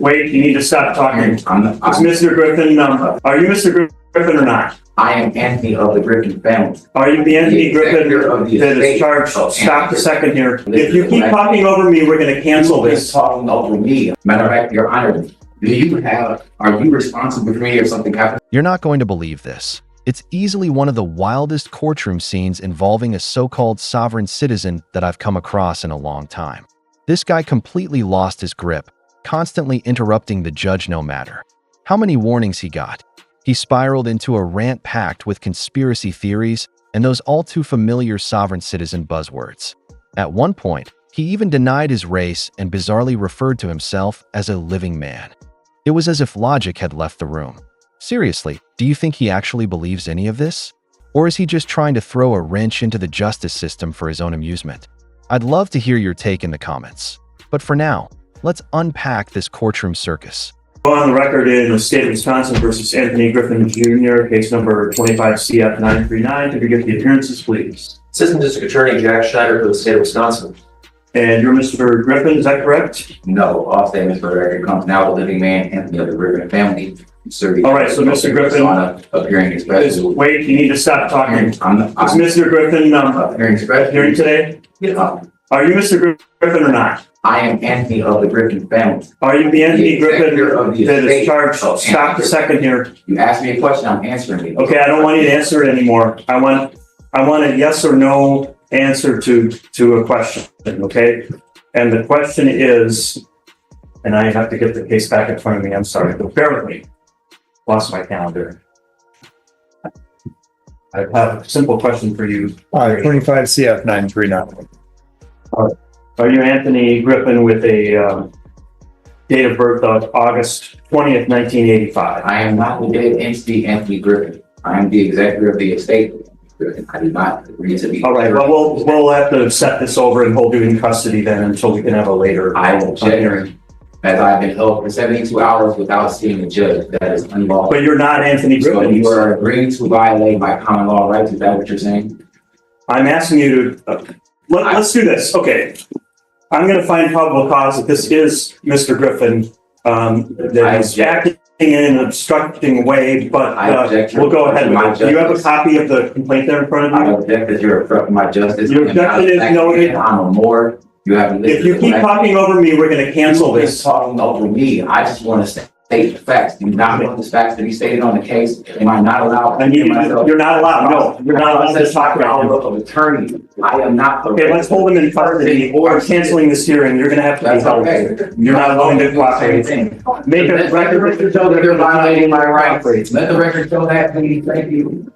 wait, you need to stop talking. It's Mr. Griffin. Are you Mr. Griffin or not? I am Anthony of the Griffin family. Are you the Anthony Griffin that is charged? Stop a second here. If you keep talking over me, we're going to cancel this. Talking over me. Matter of fact, Your Honor, are you responsible for me or something happened? You're not going to believe this. It's easily one of the wildest courtroom scenes involving a so-called sovereign citizen that I've come across in a long time. This guy completely lost his grip, constantly interrupting the judge no matter how many warnings he got. He spiraled into a rant packed with conspiracy theories and those all too familiar sovereign citizen buzzwords. At one point, he even denied his race and bizarrely referred to himself as a living man. It was as if logic had left the room. Seriously, do you think he actually believes any of this? Or is he just trying to throw a wrench into the justice system for his own amusement? I'd love to hear your take in the comments. But for now, let's unpack this courtroom circus. On the record in the state of Wisconsin versus Anthony Griffin Jr., case number 25CF939. Could you get the appearances, please? Assistant District Attorney Jack Schneider for the state of Wisconsin. And you're Mr. Griffin, is that correct? No, all statements for the record comes now the living man, Anthony of the Griffin family. All right, so Mr. Griffin, appearing expressly. wait, you need to stop talking. Is Mr. Griffin hearing today? Yeah. Are you Mr. Griffin or not? I am Anthony of the Griffin family. Are you the Anthony Griffin that is charged? Stop a second here. You asked me a question, I'm answering it. Okay, I don't want you to answer it anymore. I want a yes or no answer to a question, okay? And the question is, and I have to get the case back in front of me, I'm sorry, but bear with me. Lost my calendar. I have a simple question for you. 25CF939. Are you Anthony Griffin with a date of birth of August 20th, 1985? I am not the dead entity Anthony Griffin. I am the executor of the estate. I do not agree to be. All right, well, we'll have to set this over and hold you in custody then until we can have a later I will hearing. As I've been held for 72 hours without seeing a judge. That is unlawful. But you're not Anthony So Griffin. you are agreeing to violate my common law rights. Is that what you're saying? I'm asking you to, let's do this. Okay. I'm going to find probable cause that this is Mr. Griffin that is acting in an obstructing way, but we'll go ahead with it. Do you have a copy of the complaint there in front of I you? object that you're obstructing my justice. Your objection is noted. I'm a more. You haven't listened. If you keep talking over me, we're going to cancel this. Talking over me. I just want to state the facts. Do you not want the facts to be stated on the case? Am I not allowed? You're not allowed. No, you're not allowed to talk right now. Of attorney. I am not. Okay, let's hold him in custody or canceling this hearing. You're going to have to be That's held. okay. You're not willing to cooperate. Make a record show that you're violating my rights. Let the record show that, please. Thank you.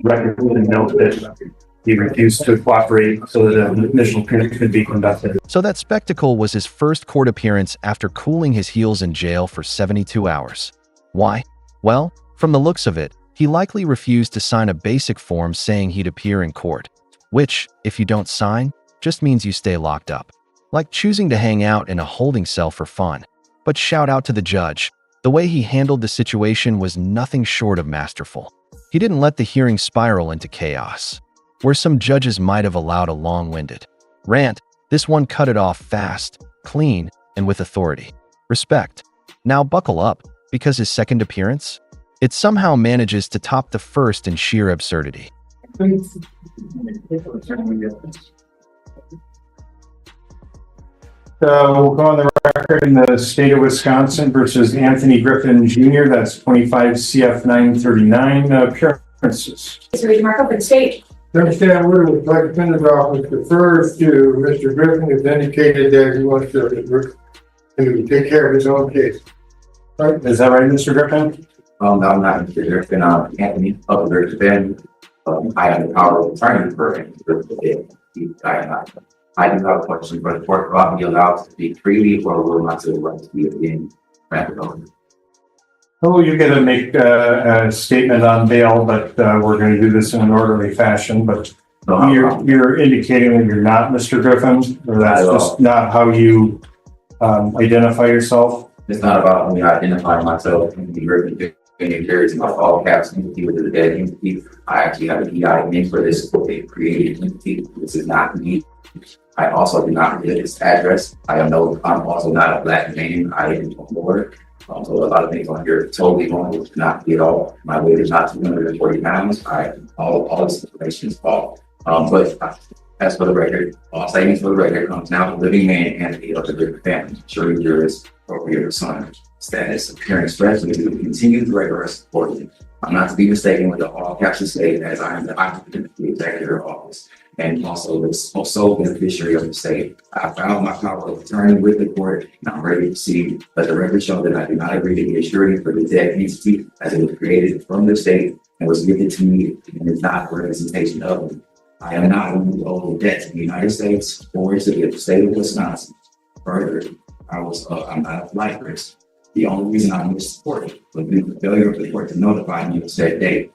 Record will note that he refused to cooperate so that an initial hearing could be conducted. So that spectacle was his first court appearance after cooling his heels in jail for 72 hours. Why? Well, from the looks of it, he likely refused to sign a basic form saying he'd appear in court, which, if you don't sign, just means you stay locked up. Like choosing to hang out in a holding cell for fun. But shout out to the judge. The way he handled the situation was nothing short of masterful. He didn't let the hearing spiral into chaos. Where some judges might have allowed a long-winded rant, this one cut it off fast, clean, and with authority. Respect. Now buckle up, because his second appearance, it somehow manages to top the first in sheer absurdity. We'll go on the record in the state of Wisconsin versus Anthony Griffin Jr. That's 25CF939 appearances. So we mark up the state. Understand where the defendant's office refers to Mr. Griffin has indicated that he wants to take care of his own case. Right? Is that right, Mr. Griffin? No, I'm not Mr. Griffin. I'm Anthony of the Griffin. I have the power of attorney for him. I do have a question for the court. Will I be allowed to speak freely or will my civil rights be again granted over? Oh, you get to make a statement on bail, but we're going to do this in an orderly fashion. But you're indicating that you're not Mr. Griffin, or that's just not how you identify yourself? It's not about me identifying myself and the Griffin carries my all caps entity with the dead entity. I actually have an EIN for this created entity. This is not me. I also do not live this address. I'm also not a black man. I am a lord. So a lot of things on here are totally wrong, which not be at all. My weight is not 240 pounds. All this information is false. But as for the record, all statements for the record comes now the living man and the other Griffin family. Sure, yours or your son status appearing expressly to continue the regular support. I'm not to be mistaken with the all caps state, as I am the occupant of the executive office and also the sole beneficiary of the state. I filed my power of attorney with the court and I'm ready to proceed. Let the record show that I do not agree to be a surety for the debt entity as it was created from the state and was given to me and is not a representation of me. I am not one who owes debt to the United States or to the state of Wisconsin. Further, I'm not a flight risk. The only reason I'm supported would be the failure of the court to notify me of said date.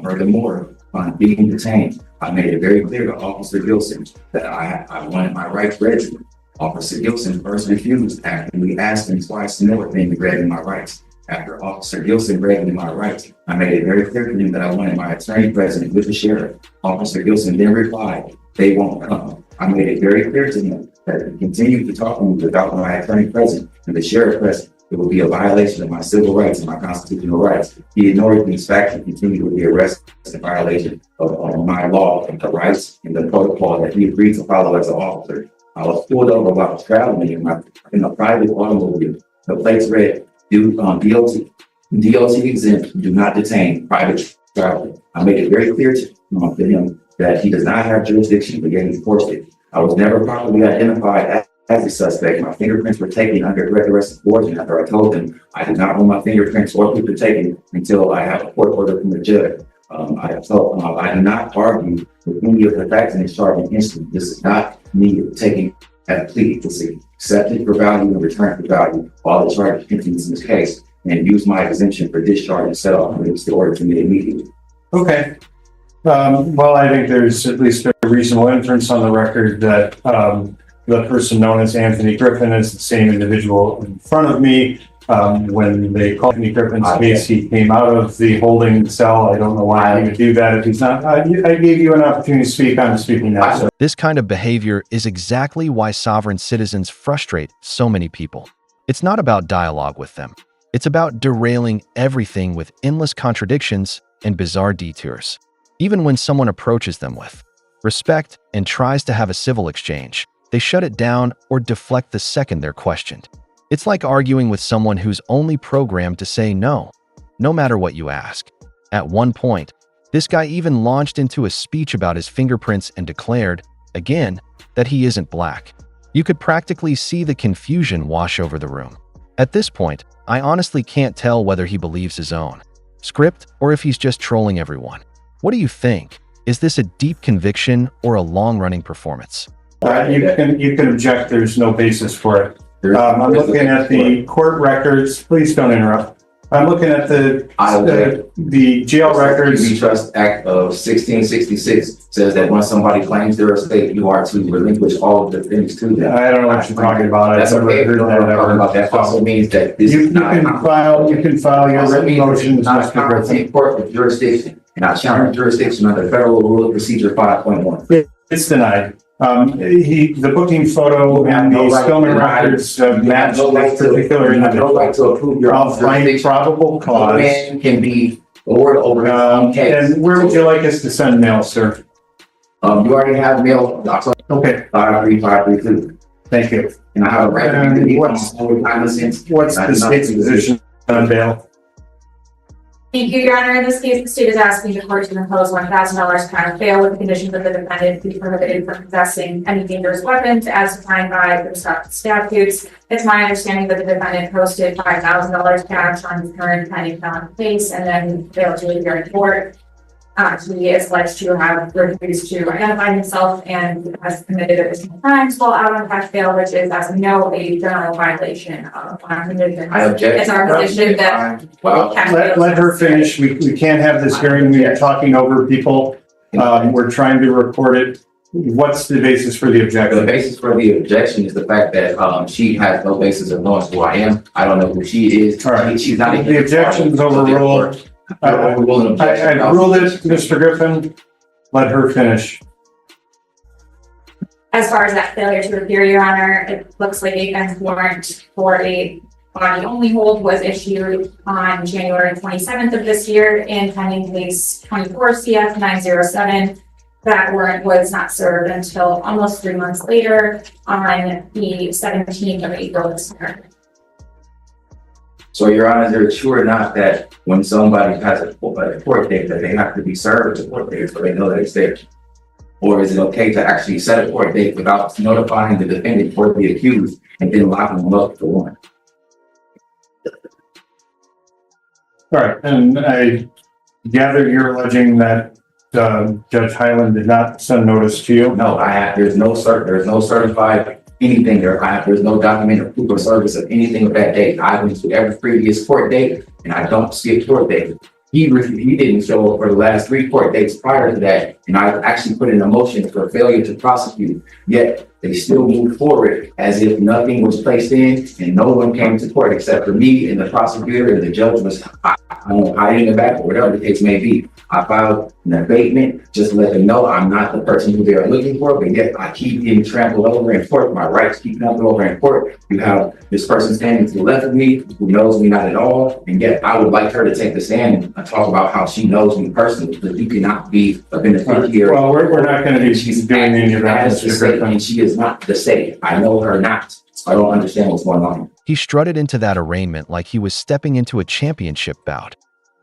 Furthermore, upon being detained, I made it very clear to Officer Gilson that I wanted my rights read to me. Officer Gilson first refused after we asked him twice to know if they read me my rights. After Officer Gilson read me my rights, I made it very clear to him that I wanted my attorney present with the sheriff. Officer Gilson then replied, "They won't come." I made it very clear to him that if he continued to talk to me without my attorney present and the sheriff present, it would be a violation of my civil rights and my constitutional rights. He ignored these facts and continued with the arrest in violation of my law and the rights and the protocol that he agreed to follow as an officer. I was pulled over while traveling in a private automobile. The plates read, DOT exempt, do not detain private traveler. I made it very clear to him that he does not have jurisdiction, but yet he forced it. I was never properly identified as a suspect. My fingerprints were taken under direct arrest of origin after I told them I did not want my fingerprints or people taken until I have a court order from the judge. I do not argue with any of the facts in this charge in instant. This is not me taking a plea. This is accepted for value and returned for value. All the charges contained in this case and use my exemption for discharge and set off and release the order to me immediately. Okay. Well, I think there's at least a reasonable inference on the record that the person known as Anthony Griffin is the same individual in front of me. When they called Anthony Griffin's case, he came out of the holding cell. I don't know why he would do that if he's not. I gave you an opportunity to speak. I'm speaking now. So. This kind of behavior is exactly why sovereign citizens frustrate so many people. It's not about dialogue with them. It's about derailing everything with endless contradictions and bizarre detours. Even when someone approaches them with respect and tries to have a civil exchange, they shut it down or deflect the second they're questioned. It's like arguing with someone who's only programmed to say no, no matter what you ask. At one point, this guy even launched into a speech about his fingerprints and declared, again, that he isn't black. You could practically see the confusion wash over the room. At this point, I honestly can't tell whether he believes his own script or if he's just trolling everyone. What do you think? Is this a deep conviction or a long-running performance? You can object. There's no basis for it. I'm looking at the court records. Please don't interrupt. I'm looking at the jail records. The Trust Act of 1666 says that when somebody claims their estate, you are to relinquish all of the things to them. I don't know what you're talking about. That's okay. That also means that this you can file your written motions, Mr. Griffin. Court with jurisdiction, and I challenge jurisdiction under Federal Rule of Procedure 5.1. It's denied. The booking photo and the Stillman records match this particular individual. Right to approve your I'll find probable cause. Man can be lord over his own case. And where would you like us to send mail, sir? You already have mail. Okay. 53532. Thank you. And I have a right to be what's the state's position on bail? Thank you, Your Honor. In this case, the state is asking the court to impose $1,000 pound bail with the condition that the defendant be prohibited from possessing any dangerous weapons as defined by the statutes. It's my understanding that the defendant posted $5,000 cash on his current pending felon case and then failed to appear in court. He is alleged to have refused to identify himself and has committed additional crimes while out on cash bail, which is, as we know, a general violation of our conditions. I object. It's our position that Let her finish. We can't have this hearing. We are talking over people. We're trying to record it. What's the basis for the objection? The basis for the objection is the fact that she has no basis of knowing who I am. I don't know who she is. All right. She's not even the objection is overruled. I ruled it, Mr. Griffin. Let her finish. As far as that failure to appear, Your Honor, it looks like a bench warrant for a body only hold was issued on January 27th of this year in pending case 24 CF 907. That warrant was not served until almost 3 months later on the 17th of April this year. So Your Honor, they're sure not that when somebody has a court date that they have to be served a court date so they know that it's there? Or is it okay to actually set a court date without notifying the defendant or the accused and then locking them up for warrant? All right, and I gather you're alleging that Judge Highland did not send notice to you? No, there's no certified anything there. There's no document or proof of service of anything of that date. I went to every previous court date and I don't see a court date. He didn't show up for the last 3 court dates prior to that, and I actually put in a motion for failure to prosecute, yet they still moved forward as if nothing was placed in and no one came to court except for me and the prosecutor, and the judge was hiding in the back or whatever the case may be. I filed an abatement just to let them know I'm not the person who they're looking for, but yet I keep getting trampled over in court. My rights keep trampled over in court. You have this person standing to the left of me who knows me not at all, and yet I would like her to take the stand and talk about how she knows me personally, but you cannot be a beneficiary. Well, we're not going to be doing any of that, Mr. Griffin. And she is not the state. I know her not. So I don't understand what's going on. He strutted into that arraignment like he was stepping into a championship bout.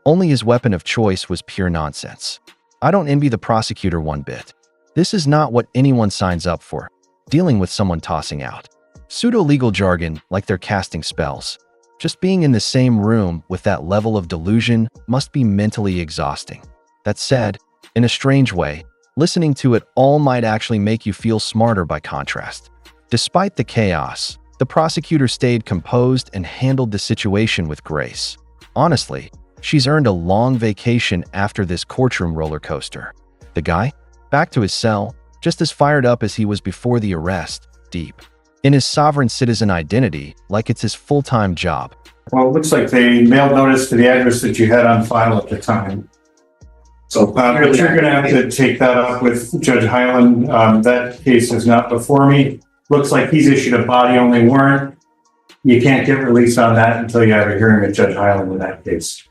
Only his weapon of choice was pure nonsense. I don't envy the prosecutor one bit. This is not what anyone signs up for, dealing with someone tossing out pseudo-legal jargon like they're casting spells. Just being in the same room with that level of delusion must be mentally exhausting. That said, in a strange way, listening to it all might actually make you feel smarter by contrast. Despite the chaos, the prosecutor stayed composed and handled the situation with grace. Honestly, she's earned a long vacation after this courtroom roller coaster. The guy? Back to his cell, just as fired up as he was before the arrest, deep in his sovereign citizen identity, like it's his full-time job. Well, it looks like they mailed notice to the address that you had on file at the time. So But you're going to have to take that up with Judge Highland. That case is not before me. Looks like he's issued a body-only warrant. You can't get released on that until you have a hearing with Judge Highland in that case.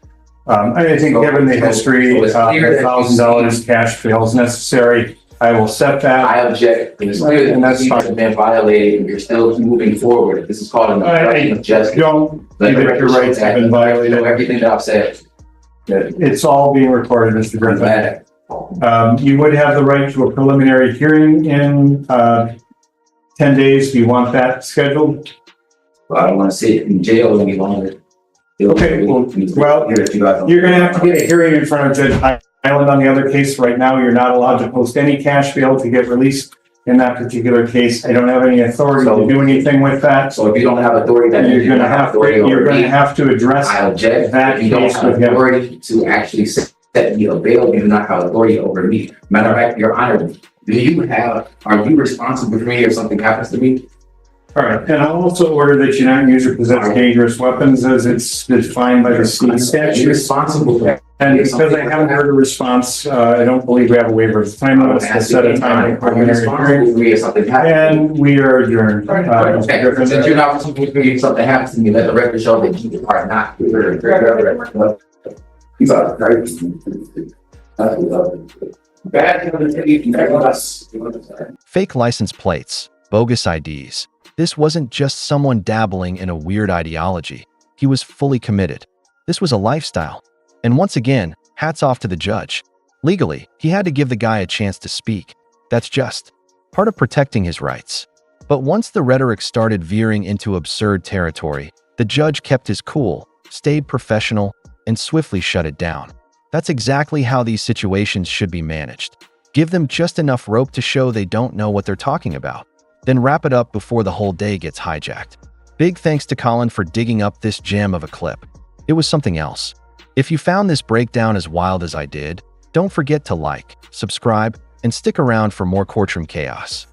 I think given the history, $1,000 cash bail is necessary. I will set that. I object. It's clear that that's you have been violated and you're still moving forward. This is called an obstruction of justice. Don't think that your rights have been violated. Everything that I've said. It's all being recorded, Mr. Griffin. You would have the right to a preliminary hearing in 10 days. Do you want that scheduled? Well, I don't want to sit in jail any longer. Okay, well, you're going to have to get a hearing in front of Judge Highland on the other case. Right now, you're not allowed to post any cash bail to get released in that particular case. I don't have any authority to do anything with that. So if you don't have authority, then you're going to have to address I object that you don't case have with him. authority to actually set me a bail. You do not have authority over me. Matter of fact, Your Honor, are you responsible for me if something happens to me? All right, and I'll also order that you not use or possess dangerous weapons as it's defined by the state statute. Responsible for And because I haven't heard a response, I don't believe we have a waiver of time limits to set a time for preliminary hearing. If something happens. And we are adjourned. Since you're not responsible for me if something happens to me, let the record show that you are not. You are very Fake license plates, bogus IDs. This wasn't just someone dabbling in a weird ideology. He was fully committed. This was a lifestyle. And once again, hats off to the judge. Legally, he had to give the guy a chance to speak. That's just part of protecting his rights. But once the rhetoric started veering into absurd territory, the judge kept his cool, stayed professional, and swiftly shut it down. That's exactly how these situations should be managed. Give them just enough rope to show they don't know what they're talking about. Then wrap it up before the whole day gets hijacked. Big thanks to Colin for digging up this gem of a clip. It was something else. If you found this breakdown as wild as I did, don't forget to like, subscribe, and stick around for more courtroom chaos.